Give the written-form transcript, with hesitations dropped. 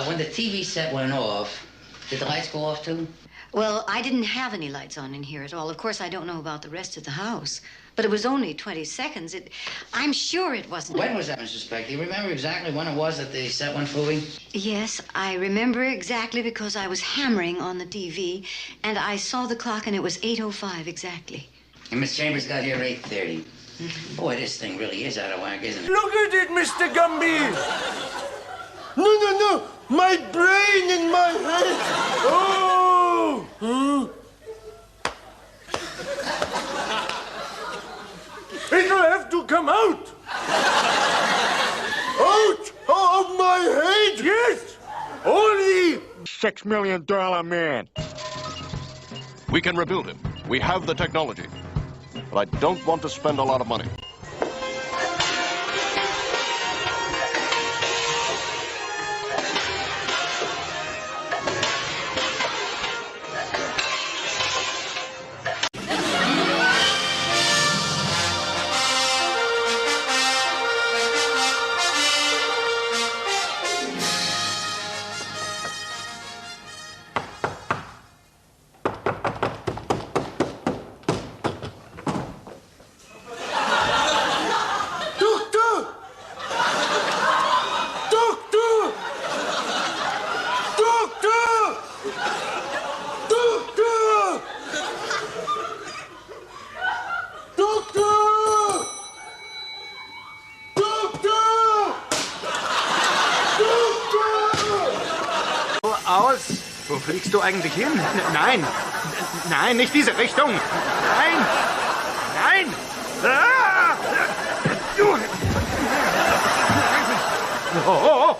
When the TV set went off, did the lights go off too? Well, I didn't have any lights on in here at all. Of course, I don't know about the rest of the house. But it was only 20 seconds. I'm sure it wasn't... When was that, Mrs. Speck? Do you remember exactly when it was that the set went fooey? Yes, I remember exactly because I was hammering on the TV, and I saw the clock, and it was 8:05 exactly. And Miss Chambers got here at 8:30. Boy, this thing really is out of whack, isn't it? Look at it, Mr. Gumby! No. My brain in my head! Oh! It'll have to come out! Out of my head! Yes! Only $6 million man. We can rebuild him. We have the technology. But I don't want to spend a lot of money. Wo fliegst du eigentlich hin? Nein, nicht diese Richtung. Nein. Ah! Oh!